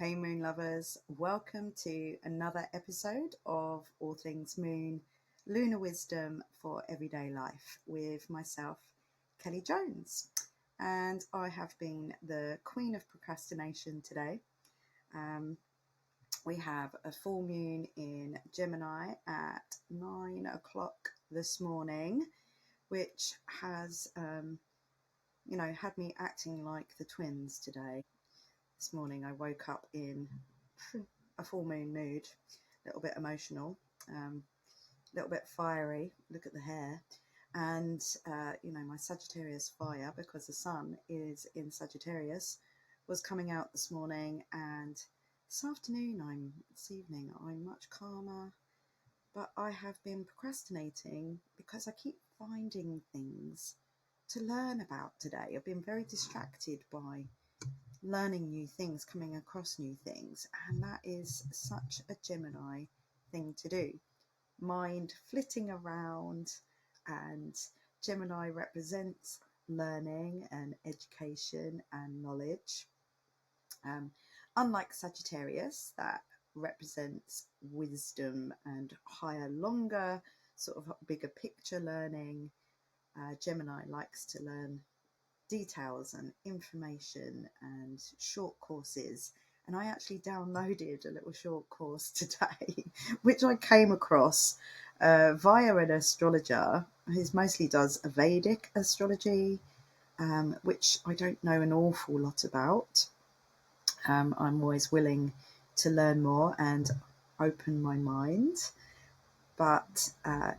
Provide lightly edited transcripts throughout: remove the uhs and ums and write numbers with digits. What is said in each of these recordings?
Hey Moon lovers, welcome to another episode of All Things Moon, Lunar Wisdom for Everyday Life with myself, Kelly Jones. And I have been the queen of procrastination today. We have a full moon in Gemini at 9 o'clock this morning, which has, had me acting like the twins today. This morning I woke up in a full moon mood, a little bit emotional, a little bit fiery. Look at the hair. And, my Sagittarius fire, because the sun is in Sagittarius, was coming out this morning. And this evening, I'm much calmer. But I have been procrastinating because I keep finding things to learn about today. I've been very distracted by learning new things, coming across new things, and that is such a Gemini thing to do. Mind flitting around, and Gemini represents learning and education and knowledge. Unlike Sagittarius, that represents wisdom and higher, longer, sort of bigger picture learning, Gemini likes to learn details and information and short courses. And I actually downloaded a little short course today, which I came across via an astrologer who mostly does Vedic astrology, which I don't know an awful lot about. I'm always willing to learn more and open my mind. But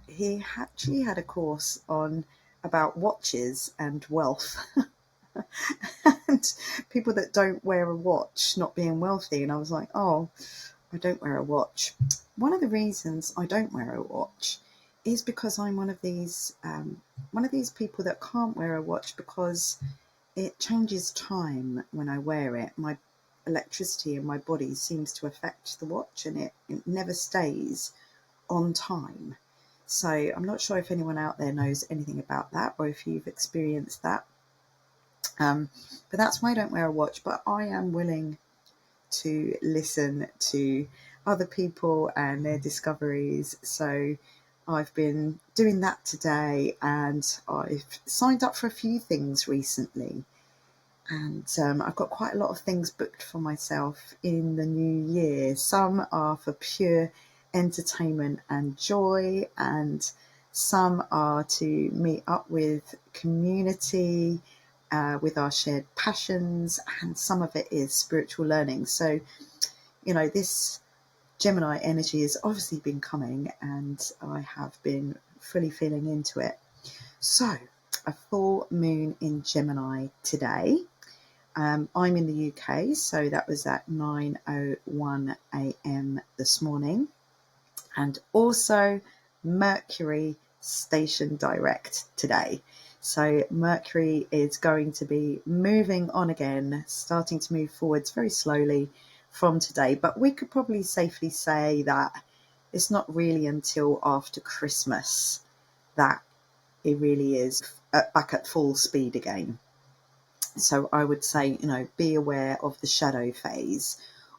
he actually had a course about watches and wealth. And people that don't wear a watch not being wealthy. And I was like, oh, I don't wear a watch. One of the reasons I don't wear a watch is because I'm one of these people that can't wear a watch because it changes time when I wear it. My electricity in my body seems to affect the watch, and it never stays on time. So I'm not sure if anyone out there knows anything about that, or if you've experienced that. But that's why I don't wear a watch. But I am willing to listen to other people and their discoveries. So I've been doing that today, and I've signed up for a few things recently. And I've got quite a lot of things booked for myself in the new year. Some are for pure entertainment and joy, and some are to meet up with community, with our shared passions, and some of it is spiritual learning. So, this Gemini energy has obviously been coming, and I have been fully feeling into it. So, a full moon in Gemini today. I'm in the UK, so that was at 9:01 a.m. this morning. And also Mercury station direct today. So Mercury is going to be moving on again, starting to move forwards very slowly from today. But we could probably safely say that it's not really until after Christmas that it really is back at full speed again. So I would say, be aware of the shadow phase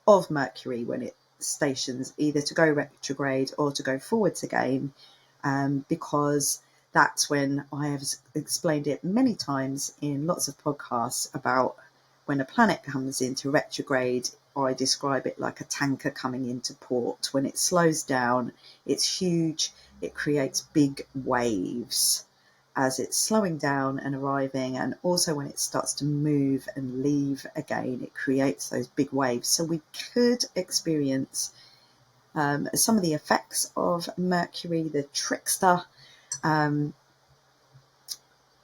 of Mercury when it stations either to go retrograde or to go forwards again, because that's when I have explained it many times in lots of podcasts about when a planet comes into retrograde. I describe it like a tanker coming into port. When it slows down, it's huge. It creates big waves as it's slowing down and arriving, and also when it starts to move and leave again, it creates those big waves. So we could experience some of the effects of Mercury, the trickster, a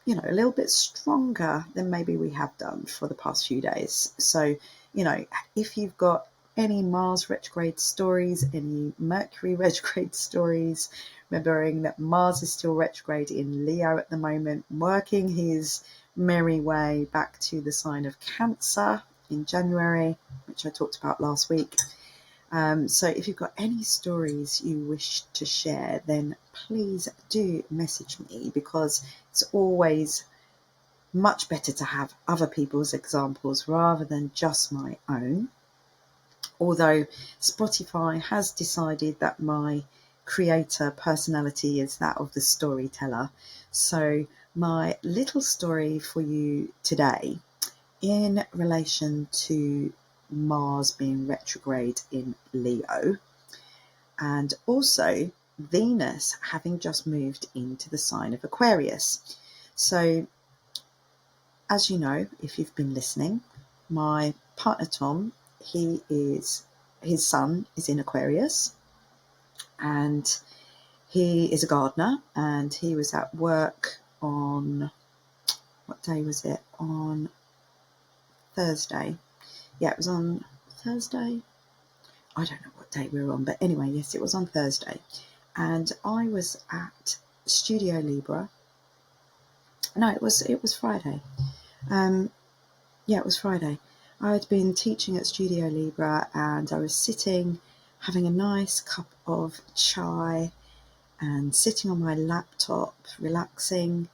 little bit stronger than maybe we have done for the past few days. So, if you've got any Mars retrograde stories, any Mercury retrograde stories, remembering that Mars is still retrograde in Leo at the moment, working his merry way back to the sign of Cancer in January, which I talked about last week. So if you've got any stories you wish to share, then please do message me, because it's always much better to have other people's examples rather than just my own. although Spotify has decided that my creator personality is that of the storyteller. So my little story for you today in relation to Mars being retrograde in Leo, and also Venus having just moved into the sign of Aquarius. So, as you know, if you've been listening, my partner Tom, his sun is in Aquarius, and he is a gardener, and he was at work on, what day was it? On Thursday. Yeah, it was on Thursday. I don't know what day we were on, but anyway, yes, it was on Thursday. And I was at Studio Libra. No, it was Friday. Yeah, it was Friday. I had been teaching at Studio Libra, and I was sitting having a nice cup of chai and sitting on my laptop, relaxing,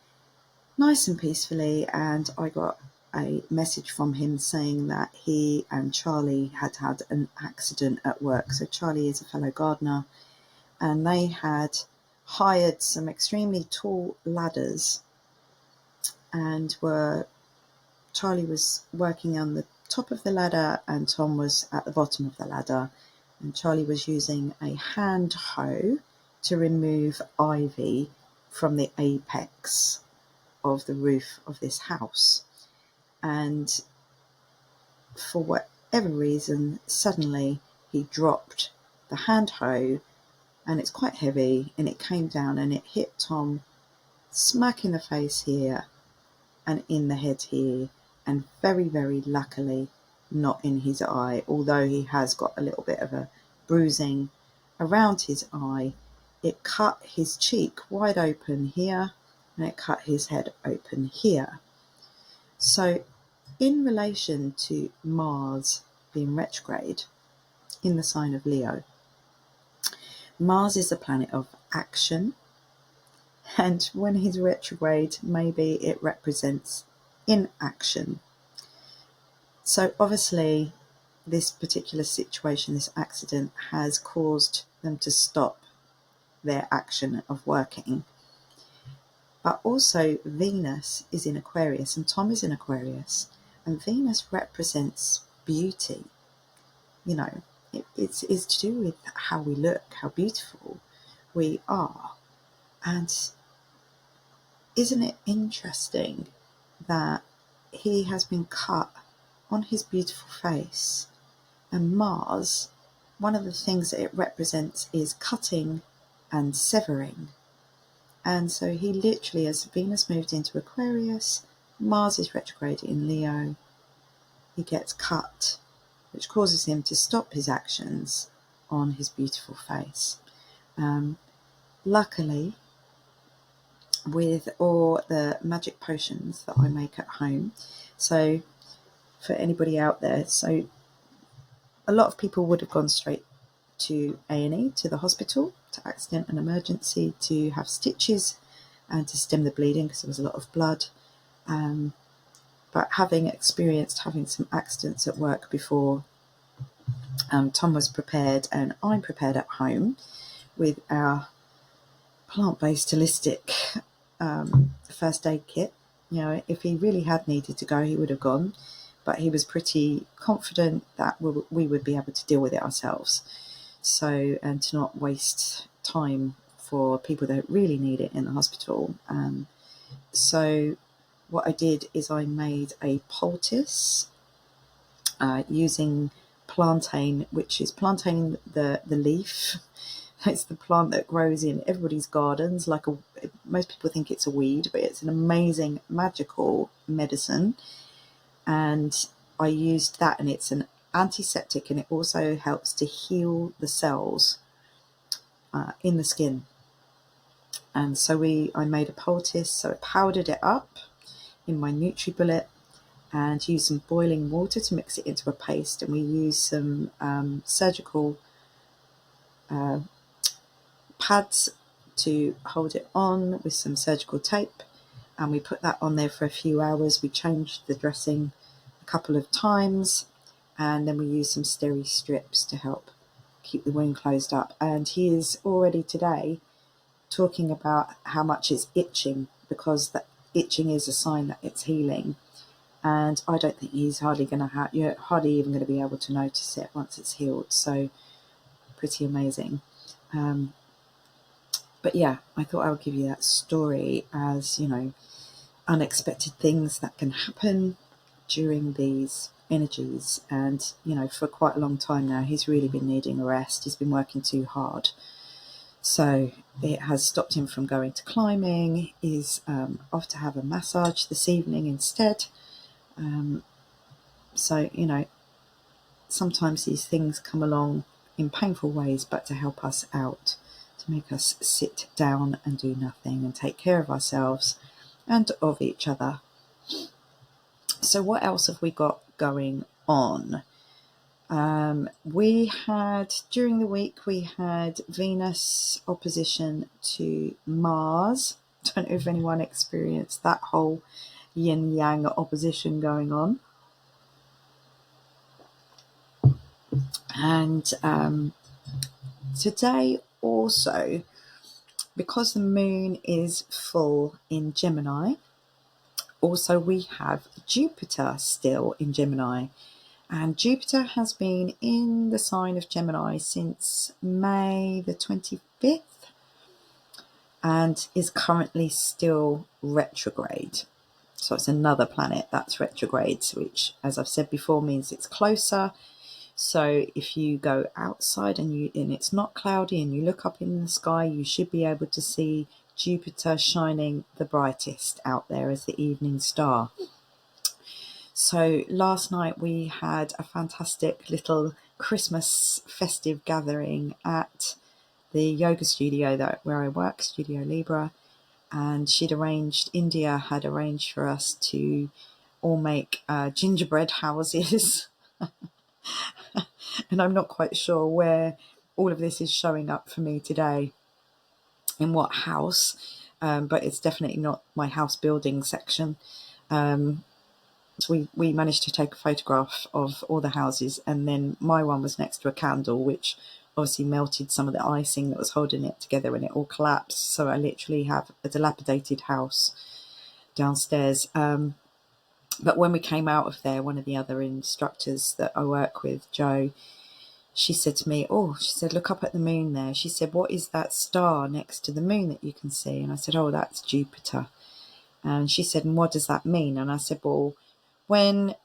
nice and peacefully. And I got a message from him saying that he and Charlie had had an accident at work. So Charlie is a fellow gardener, and they had hired some extremely tall ladders, and Charlie was working on the top of the ladder and Tom was at the bottom of the ladder, and Charlie was using a hand hoe to remove ivy from the apex of the roof of this house. And for whatever reason, suddenly he dropped the hand hoe, and it's quite heavy, and it came down and it hit Tom smack in the face here and in the head here, and very, very luckily not in his eye, although he has got a little bit of a bruising around his eye. It cut his cheek wide open here, and it cut his head open here. So in relation to Mars being retrograde in the sign of Leo, Mars is a planet of action, and when he's retrograde, maybe it represents inaction. So obviously this particular situation, this accident, has caused them to stop their action of working. But also Venus is in Aquarius and Tom is in Aquarius, and Venus represents beauty. You know, it's to do with how we look, how beautiful we are. And isn't it interesting that he has been cut on his beautiful face? And Mars, one of the things that it represents is cutting and severing. And so he literally, as Venus moved into Aquarius, Mars is retrograde in Leo, he gets cut, which causes him to stop his actions on his beautiful face. Luckily, with all the magic potions that I make at home, so for anybody out there, so a lot of people would have gone straight to A&E, to the hospital, to accident and emergency, to have stitches and to stem the bleeding because there was a lot of blood. But having experienced having some accidents at work before, Tom was prepared and I'm prepared at home with our plant-based holistic first aid kit. You know, if he really had needed to go, he would have gone, but he was pretty confident that we would be able to deal with it ourselves. So, and to not waste time for people that really need it in the hospital. So what I did is I made a poultice using plantain, which is plantain, the leaf. It's the plant that grows in everybody's gardens. Most people think it's a weed, but it's an amazing magical medicine. And I used that, and it's an antiseptic, and it also helps to heal the cells in the skin. And so I made a poultice, so I powdered it up in my NutriBullet and used some boiling water to mix it into a paste, and we used some surgical pads to hold it on with some surgical tape, and we put that on there for a few hours. We changed the dressing a couple of times, and then we use some steri strips to help keep the wound closed up. And he is already today talking about how much it's itching, because that itching is a sign that it's healing. And I don't think he's hardly going to you're hardly even going to be able to notice it once it's healed. So pretty amazing. But yeah, I thought I would give you that story as, unexpected things that can happen during these energies. And, for quite a long time now, he's really been needing a rest. He's been working too hard. So it has stopped him from going to climbing. He's off to have a massage this evening instead. So, sometimes these things come along in painful ways, but to help us out, to make us sit down and do nothing and take care of ourselves and of each other. So what else have we got going on? During the week, we had Venus opposition to Mars. Don't know if anyone experienced that whole yin-yang opposition going on. And today also, because the moon is full in Gemini, also we have Jupiter still in Gemini. And Jupiter has been in the sign of Gemini since May the 25th and is currently still retrograde. So it's another planet that's retrograde, which, as I've said before, means it's closer. So if you go outside and it's not cloudy and you look up in the sky, you should be able to see Jupiter shining the brightest out there as the evening star. So last night we had a fantastic little Christmas festive gathering at the yoga studio where I work, Studio Libra, and India had arranged for us to all make gingerbread houses. And I'm not quite sure where all of this is showing up for me today, in what house, but it's definitely not my house building section. We managed to take a photograph of all the houses, and then my one was next to a candle, which obviously melted some of the icing that was holding it together, and it all collapsed. So I literally have a dilapidated house downstairs. But when we came out of there, one of the other instructors that I work with, Jo, she said to me, look up at the moon there. She said, what is that star next to the moon that you can see? And I said, that's Jupiter. And she said, and what does that mean? And I said, well, when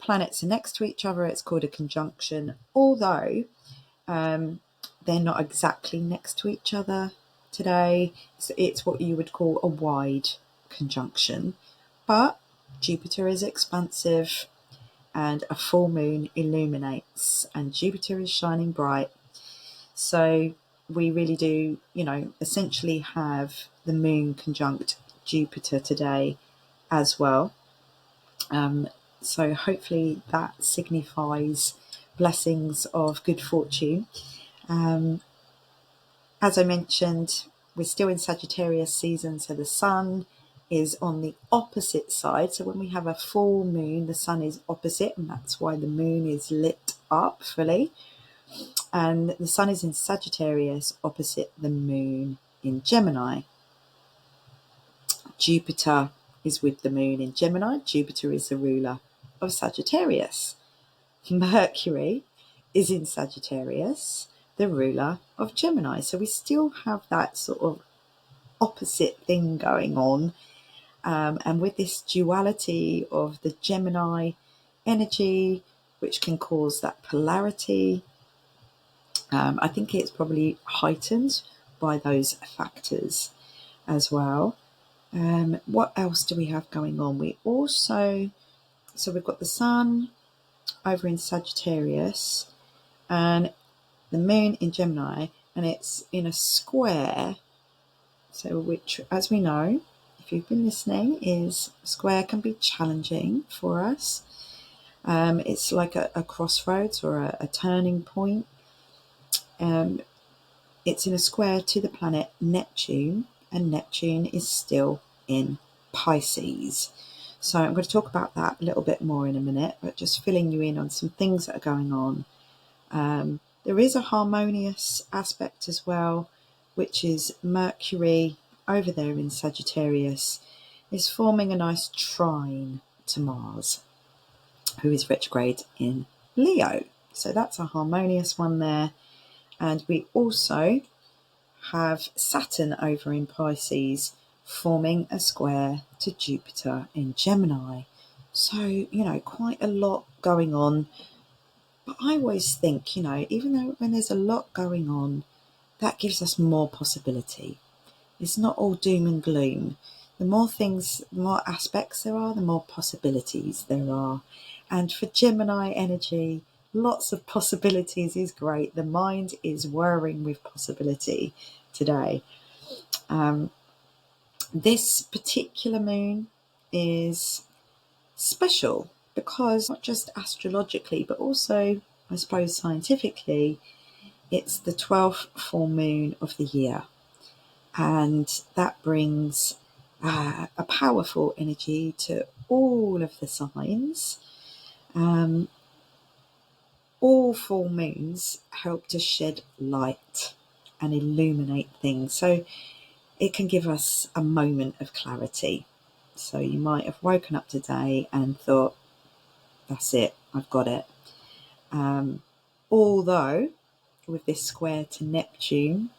planets are next to each other, it's called a conjunction, although they're not exactly next to each other today. So it's what you would call a wide conjunction. But Jupiter is expansive and a full moon illuminates, and Jupiter is shining bright. So we really do, essentially have the moon conjunct Jupiter today as well. So hopefully that signifies blessings of good fortune. As I mentioned, we're still in Sagittarius season, so the sun is on the opposite side. So when we have a full moon, the sun is opposite, and that's why the moon is lit up fully. And the sun is in Sagittarius opposite the moon in Gemini. Jupiter is with the moon in Gemini. Jupiter is the ruler of Sagittarius. Mercury is in Sagittarius, the ruler of Gemini. So we still have that sort of opposite thing going on. And with this duality of the Gemini energy, which can cause that polarity, I think it's probably heightened by those factors as well. What else do we have going on? We've got the sun over in Sagittarius and the moon in Gemini, and it's in a square. So which, as we know, if you've been listening, square can be challenging for us. It's like a crossroads or a turning point. It's in a square to the planet Neptune, and Neptune is still in Pisces. So I'm going to talk about that a little bit more in a minute, but just filling you in on some things that are going on. There is a harmonious aspect as well, which is Mercury over there in Sagittarius is forming a nice trine to Mars, who is retrograde in Leo. So that's a harmonious one there. And we also have Saturn over in Pisces forming a square to Jupiter in Gemini. So, quite a lot going on. But I always think, even though when there's a lot going on, that gives us more possibility. It's not all doom and gloom. The more things, the more aspects there are, the more possibilities there are. And for Gemini energy, lots of possibilities is great. The mind is whirring with possibility today. This particular moon is special because not just astrologically, but also, I suppose, scientifically, it's the 12th full moon of the year. And that brings a powerful energy to all of the signs. All full moons help to shed light and illuminate things. So it can give us a moment of clarity. So you might have woken up today and thought, that's it, I've got it. Although with this square to Neptune,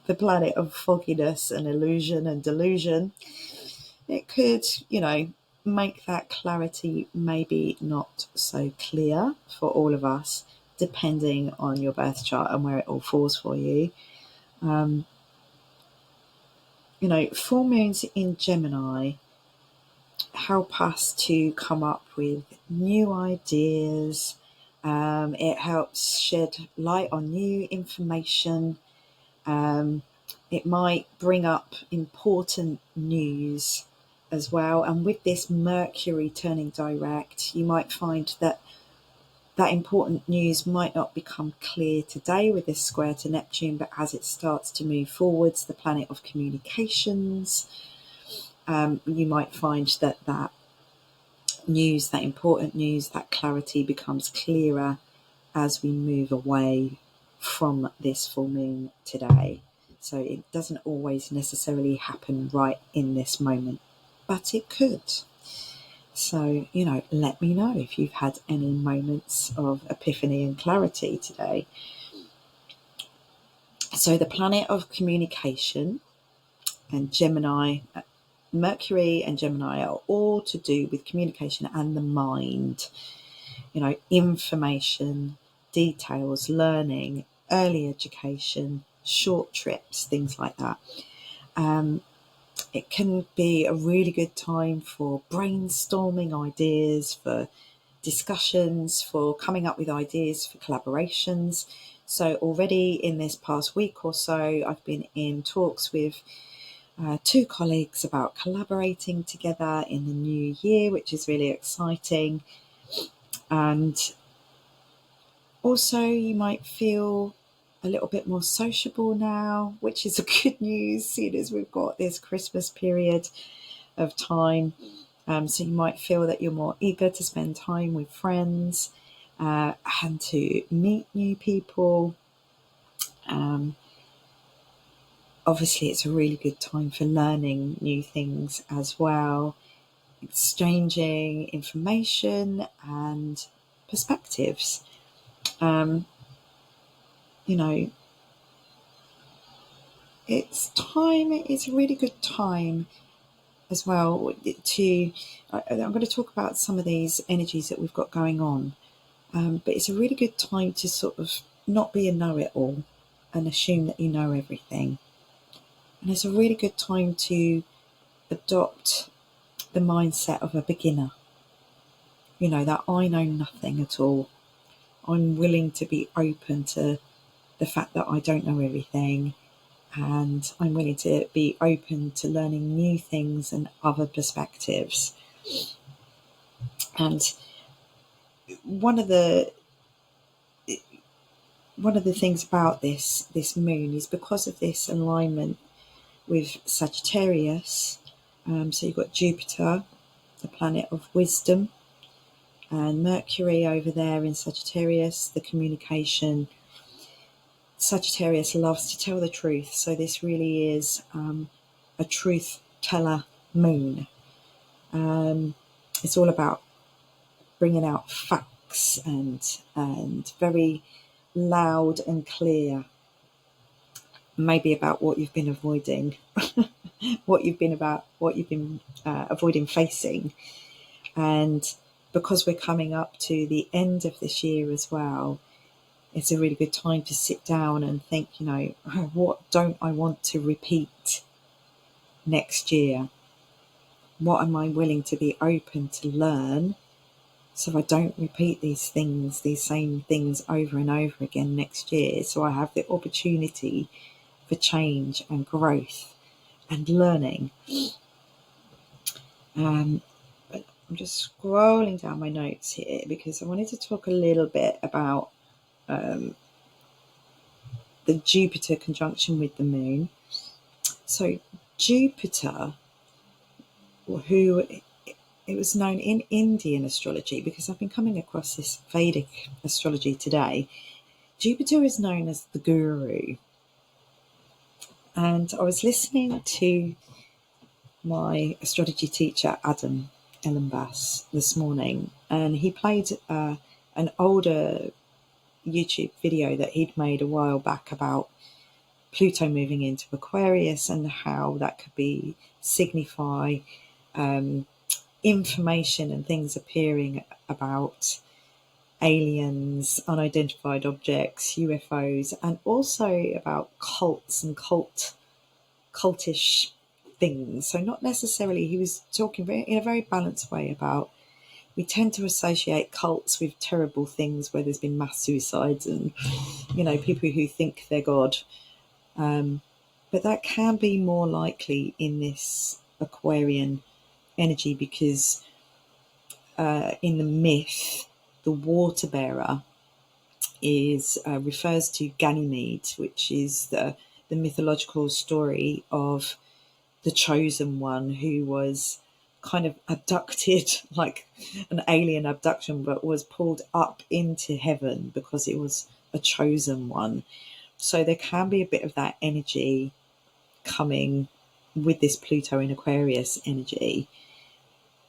the planet of fogginess and illusion and delusion, it could, make that clarity maybe not so clear for all of us, depending on your birth chart and where it all falls for you. Full moons in Gemini help us to come up with new ideas. It helps shed light on new information. It might bring up important news as well. And with this Mercury turning direct, you might find that important news might not become clear today with this square to Neptune, but as it starts to move forwards, the planet of communications, you might find that news, that important news, that clarity becomes clearer as we move away from this full moon today. So it doesn't always necessarily happen right in this moment, but it could. So, let me know if you've had any moments of epiphany and clarity today. So the planet of communication and Gemini, Mercury and Gemini are all to do with communication and the mind. Information, details, learning, early education, short trips, things like that. It can be a really good time for brainstorming ideas, for discussions, for coming up with ideas for collaborations. So already in this past week or so, I've been in talks with 2 colleagues about collaborating together in the new year, which is really exciting. And also you might feel a little bit more sociable now, which is a good news, seeing as we've got this Christmas period of time. So you might feel that you're more eager to spend time with friends and to meet new people. Obviously, it's a really good time for learning new things as well, exchanging information and perspectives. It's a really good time as well I'm going to talk about some of these energies that we've got going on, but it's a really good time to sort of not be a know-it-all and assume that you know everything. And it's a really good time to adopt the mindset of a beginner, that I know nothing at all. I'm willing to be open to the fact that I don't know everything, and I'm willing to be open to learning new things and other perspectives. And one of the things about this moon is because of this alignment with Sagittarius. So you've got Jupiter the planet of wisdom, and Mercury over there in Sagittarius, the communication. Sagittarius loves to tell the truth, so this really is a truth teller moon. It's all about bringing out facts and very loud and clear, maybe about what you've been avoiding, what you've been avoiding facing. And because we're coming up to the end of this year as well, it's a really good time to sit down and think, what don't I want to repeat next year? What am I willing to be open to learn, so I don't repeat these same things over and over again next year, so I have the opportunity for change and growth and learning. But I'm just scrolling down my notes here because I wanted to talk a little bit about the Jupiter conjunction with the moon. So Jupiter, who it was known in Indian astrology, because I've been coming across this Vedic astrology today, Jupiter is known as the guru. And I was listening to my astrology teacher, Adam Ellenbass, this morning, and he played an older YouTube video that he'd made a while back about Pluto moving into Aquarius and how that could signify information and things appearing about aliens, unidentified objects, UFOs, and also about cults and cultish things. So not necessarily, he was talking in a very balanced way about, we tend to associate cults with terrible things where there's been mass suicides and, people who think they're God. But that can be more likely in this Aquarian energy because in the myth, the water bearer refers to Ganymede, which is the mythological story of the chosen one who was kind of abducted, like an alien abduction, but was pulled up into heaven because it was a chosen one. So there can be a bit of that energy coming with this Pluto in Aquarius energy.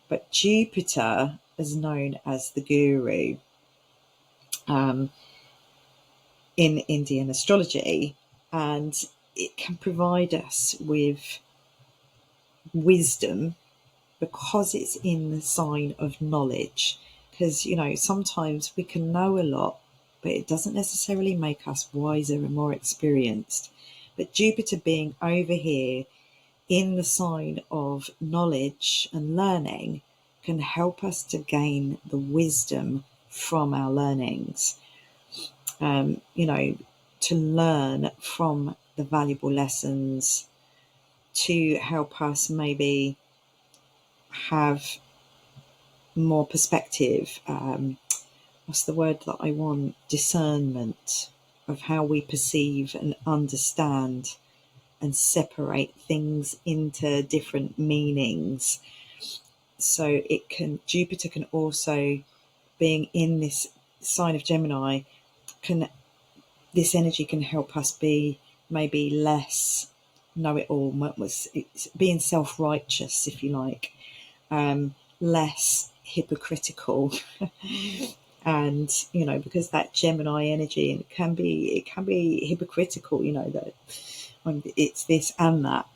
But Jupiter is known as the guru in Indian astrology, and it can provide us with wisdom because it's in the sign of knowledge. Because, sometimes we can know a lot, but it doesn't necessarily make us wiser and more experienced. But Jupiter being over here in the sign of knowledge and learning can help us to gain the wisdom from our learnings. To learn from the valuable lessons, to help us maybe have more perspective. What's the word that I want? Discernment of how we perceive and understand and separate things into different meanings. So Jupiter can also, being in this sign of Gemini, this energy can help us be maybe less know-it-all, being self-righteous, if you like, less hypocritical. And because that Gemini energy, it can be hypocritical, that it's this and that,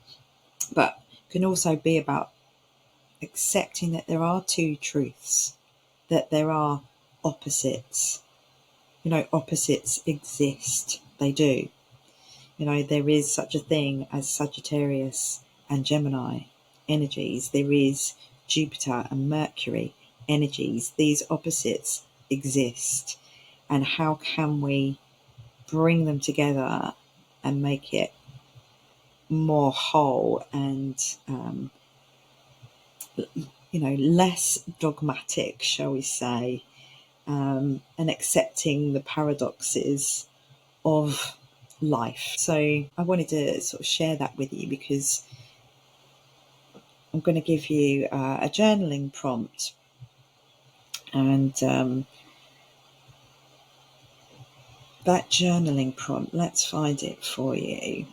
but can also be about accepting that there are two truths, that there are opposites. Opposites exist. They do. There is such a thing as Sagittarius and Gemini energies. There is Jupiter and Mercury energies. These opposites exist. And how can we bring them together and make it more whole and, less dogmatic, shall we say, and accepting the paradoxes of life. So I wanted to sort of share that with you because I'm going to give you a journaling prompt, and that journaling prompt, let's find it for you.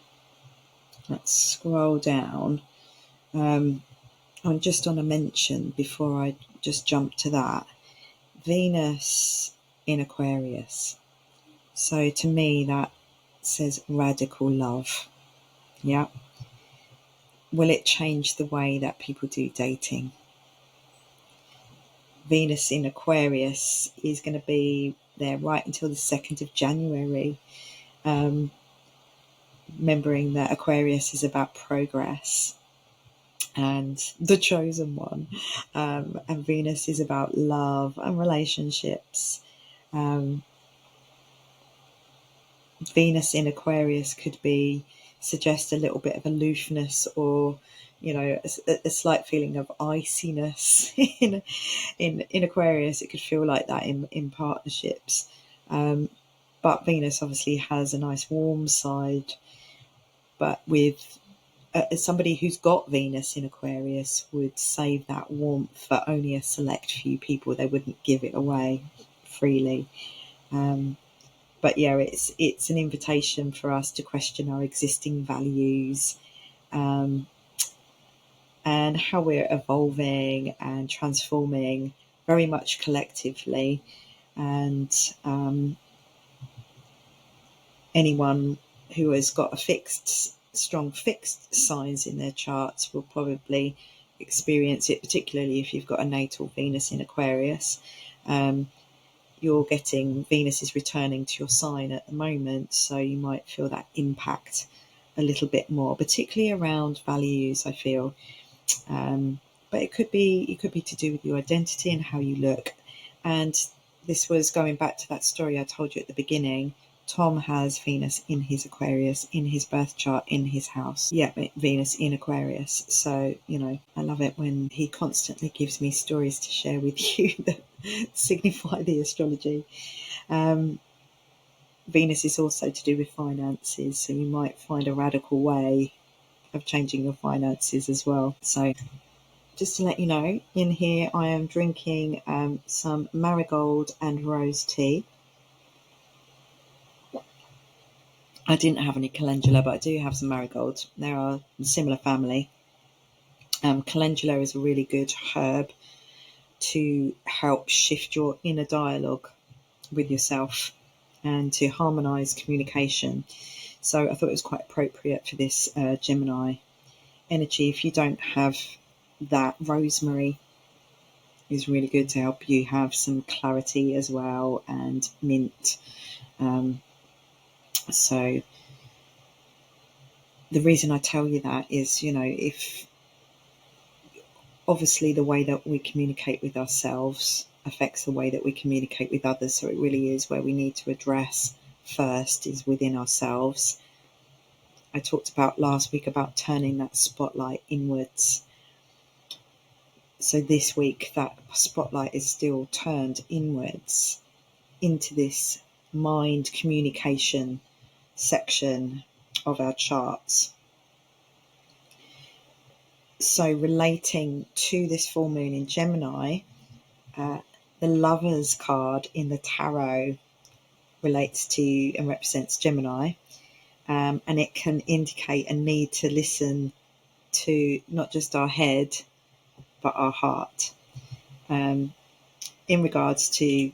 Let's scroll down. I'm just on a mention before I just jump to that. Venus in Aquarius. So to me, that says radical love. Yeah. Will it change the way that people do dating? Venus in Aquarius is going to be there right until the 2nd of January. Remembering that Aquarius is about progress and the chosen one. And Venus is about love and relationships. Venus in Aquarius could suggest a little bit of aloofness, or a slight feeling of iciness in Aquarius. It could feel like that in partnerships, but Venus obviously has a nice warm side. But with somebody who's got Venus in Aquarius would save that warmth for only a select few people. They wouldn't give it away freely. But yeah, it's an invitation for us to question our existing values, and how we're evolving and transforming very much collectively. And anyone who has got strong fixed signs in their charts will probably experience it, particularly if you've got a natal Venus in Aquarius. You're getting Venus is returning to your sign at the moment, so you might feel that impact a little bit more, particularly around values, I feel. But it could be to do with your identity and how you look. And this was going back to that story I told you at the beginning. Tom has Venus in his Aquarius, in his birth chart, in his house. Yeah, Venus in Aquarius. So, I love it when he constantly gives me stories to share with you that signify the astrology. Venus is also to do with finances, so you might find a radical way of changing your finances as well. So just to let you know, in here I am drinking some marigold and rose tea. I didn't have any calendula, but I do have some marigold. They are a similar family. Calendula is a really good herb to help shift your inner dialogue with yourself and to harmonise communication. So I thought it was quite appropriate for this Gemini energy. If you don't have that, rosemary is really good to help you have some clarity as well, and mint. So the reason I tell you that is, if obviously the way that we communicate with ourselves affects the way that we communicate with others. So it really is where we need to address first is within ourselves. I talked about last week about turning that spotlight inwards. So this week that spotlight is still turned inwards into this mind communication section of our charts. So relating to this full moon in Gemini, the Lovers card in the tarot relates to and represents Gemini, and it can indicate a need to listen to not just our head but our heart, in regards to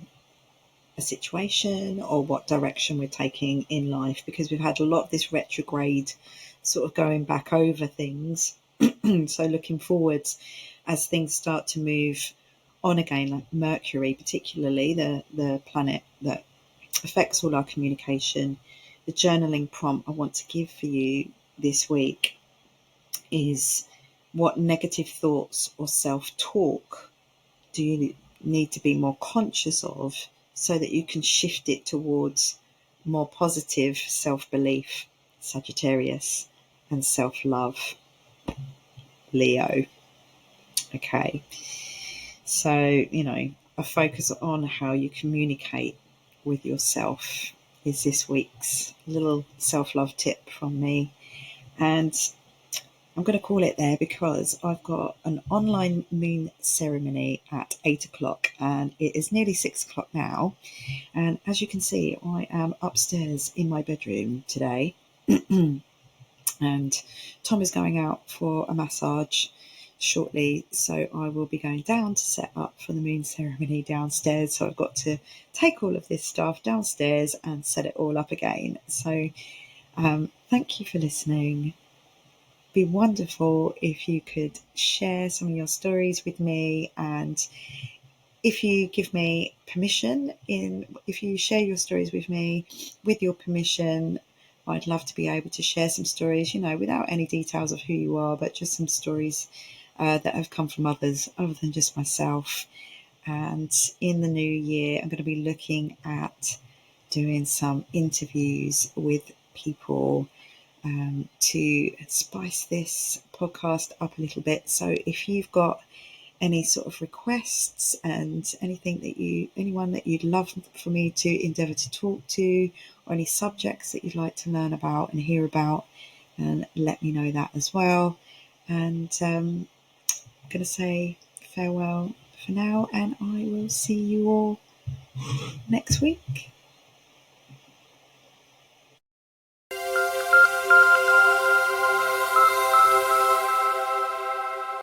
a situation or what direction we're taking in life, because we've had a lot of this retrograde sort of going back over things. So looking forwards as things start to move on again, like Mercury, particularly the planet that affects all our communication. The journaling prompt I want to give for you this week is, what negative thoughts or self-talk do you need to be more conscious of so that you can shift it towards more positive self-belief, Sagittarius, and self-love, Leo. Okay, so a focus on how you communicate with yourself is this week's little self-love tip from me. And I'm going to call it there because I've got an online moon ceremony at 8 o'clock, and it is nearly 6 o'clock now. And as you can see, I am upstairs in my bedroom today. And Tom is going out for a massage shortly, so I will be going down to set up for the moon ceremony downstairs. So I've got to take all of this stuff downstairs and set it all up again. So thank you for listening. Be wonderful if you could share some of your stories with me, and if you give me permission, if you share your stories with me with your permission, I'd love to be able to share some stories, without any details of who you are, but just some stories that have come from others other than just myself. And in the new year, I'm going to be looking at doing some interviews with people to spice this podcast up a little bit. So if you've got any sort of requests and anyone that you'd love for me to endeavour to talk to, or any subjects that you'd like to learn about and hear about, and let me know that as well. And I'm going to say farewell for now, and I will see you all next week.